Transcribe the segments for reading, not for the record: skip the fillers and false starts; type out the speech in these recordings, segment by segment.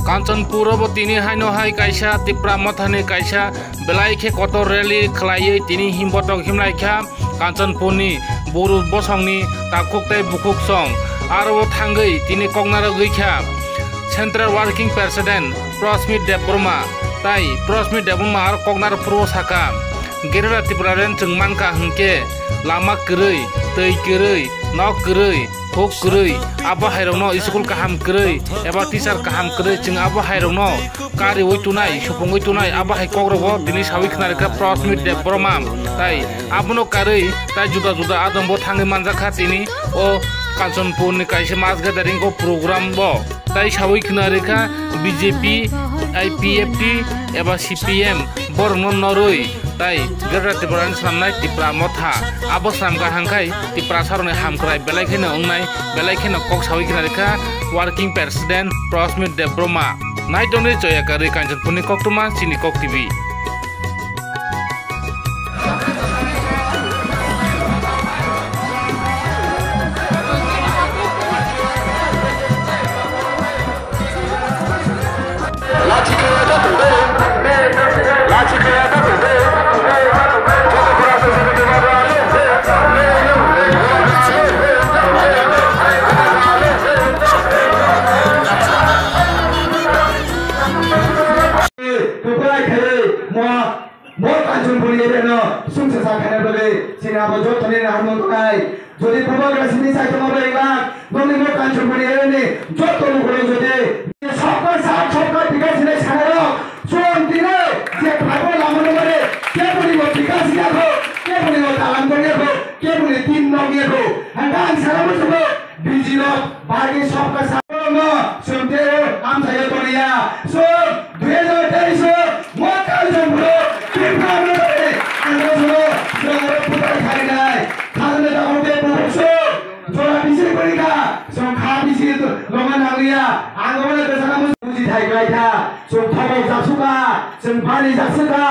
कांचनपुर तिनी हाइनो हाई काइसा तिप्रा मथाने काइसा बेलाइखे कत रैली खलायै तिनी हिमबटक हिमलाइखा कांचनपुरनि बोरु बसंनि ताकुकtai बुकुक सं आरो थांगै तिनी कगनार गैखा सेंट्रल वर्किंग प्रेसिडेंट प्रस्मित देबबर्मा ताई प्रस्मित देबबर्मा आरो कगनार पुरो साका गेरेरा तिप्रारेन चंगमानका हंके लामा गरै तै गरै नक गरै फुक गरै आबा हाइरंनो स्कुल काहाम गरै एबा टीचार काहाम गरै जों आबा हाइरंनो कारि वइतुनाय सुफुंगै तुनाय आबा हाइ कग्रबो दिनै सावि खनारका प्रस्मित देबबर्मा ताई आबनो कारै ताई जुदा जुदा आदमबो थाङै मानजाखा तिनी ओ कांचनपुरनि काइसे मास गैदारिं को प्रोग्राम बो ताई सावि खनारका बीजेपी आईपीएफटी एबा सीपीएम बरनो नरै ताई गेरेरा तिप्रानि सामनाय तिप्रा मथा आबो सामगा हांखाय तिप्रा सारने हामक्राय बेलाइखेनो अंनाय बेलाइखेनो कक सावि खनारका वर्किंग प्रेसिडेंट प्रस्मित देबबर्मा नाइटोनि जयाकारि कांचनपुरनि कक्तमा चिनि कक टीवी যদি প্রবাগরাসিনি সাইতে মাবলাইবা ননি মো কাঞ্চনপুরি এনে যত লোকগুলো যদি সরকার সাথ সরকার বিকাশিনে ছাড়াও চোন দিনে যে ভাবো লামনে করে কে বলিব বিকাশ যাবো কে বলিব দালান করিব কে বলি তিন নগিব হাঙ্গান সালাম সব বিজিনো বাকি সরকার সাথ সুনতে আমসায় তরিয়া সো 2023 মো কাঞ্চনপুর তিনভাবে আন্দোলন জোরে পুতাই খাই নাই খাজনে দাওতে পড়ছো জোড়া বিসি করিকা সং খা বিসি লঙ্গা নাগিয়া আঙ্গবলে বেসানা মুজি থাই গাইथा সং থবক জাসুকা সং ফানি জাসুকা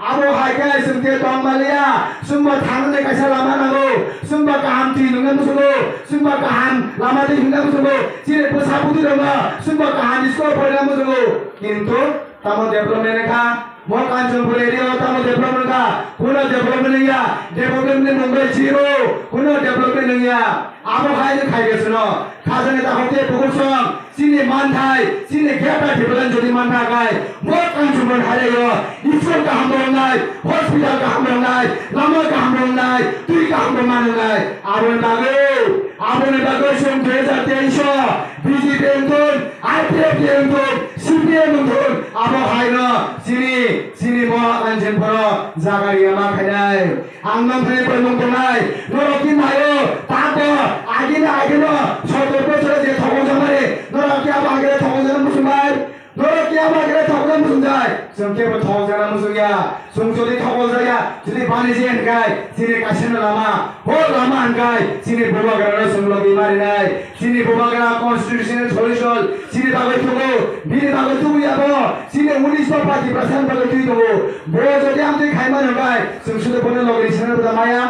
আবো হাইকাই সংতে তংমালিয়া সুমবা থাংনে কাইসা লামা নাগো সুমবা কাহামতি নঙ্গা মুসুগো সুমবা কাহাম লামাতে হিंगा মুসুগো চিরে পসাবুতি রঙ্গা সুমবা কাহাম ইসকো পয়না মুসুগো কিন্তু তামো ডেভেলপমেন্ট রেখা মো কাঞ্চনপুর এরিয়া তামো ডেভেলপমেন্ট का কোনো ডেভেলপমেন্ট নইয়া ডেভেলপমেন্ট নঙ্গই জিরো কোনো ডেভেলপমেন্ট নইয়া আবো হাইলে খাইগেছনো খাজনে তাহতে পুকুরসং সিনে মানথাই সিনে গেটা ডেভেলপমেন্ট যদি মানথা গায় মো কাঞ্চনপুর হাইলেयो স্কুল का হামরंनाय हॉस्पिटल का हामरंनाय लामा का हामरंनाय तुई का हामरंनाय आबोन बागै सं 2023 बीजेपी एंटन आईपीएफ एंटन सीपीएम एंटन आबो हाइनो सिनि मो काঞ্চনपुर जागारिया मा खायनाय आं नामफाय प्रमंगनाय नरकी नायो ताको आगिनो 70 বছরে যে থগজামারে নরকি আবাগরে থগজানা মুসুমাই নরকি আবাগরে থগজানা মুসুমাই जोंकेबो थगजाना मुसुगिया जों जदि थगजाया जदि बानिजे हनगाय सिनि कासिनो लामा हो लामा हनगाय सिनि बबागरा संलगि मारिनाय सिनि बबागरा कन्स्टिट्यूशनल सल्यूशन सिनि बागै थगो बिनि बागै थुयाबो सिनि 19 पार्टी प्रशासन बागै थुइदो बो जदि आमते खायमान हनगाय जों सुदे बने लगि सिना माया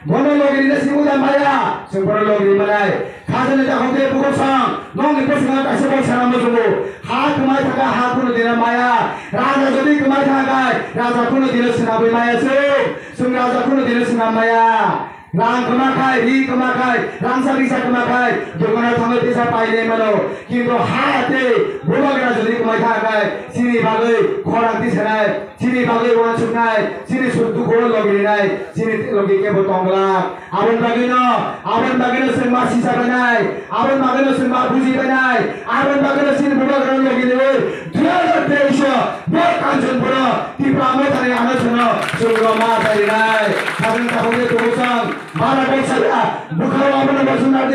बने लगि ने सिमुदा माया जों बने लगि मानाय खाजने जाखौते बुगोसां नंनि पसंगा कासे बसाना मजुगो हा कमाय थाका हा कुनो दिना माया राजा जदि कमाय थागाय राजा कुनो दिना सिनाबै मायासो जों राजा कुनो दिना सिना माया रां कमाखाय रि कमाखाय रां सारिसा कमाखाय दगना थाङै फैसा पाइले मानो किन्तु हाते बुबागरा जदि कमाय थागाय सिनि बागै खरांति सेनाय सिनि बागै वानसुनाय सिनि दुखो लगिनाय सिनि लगी केबो तंगला आबन बागैनो जों मासि जाबायनाय आबन बागैनो जों मा बुजिबायनाय आबन बागैनो सिनि बुबागरा लगिनो 2023 बो काঞ্চনपुर तिप्रा मथानि आनसनो जों मा जायनाय खाजन थाखौते तुगोसां बारा बैसाया बुखाव आबन बसुनादे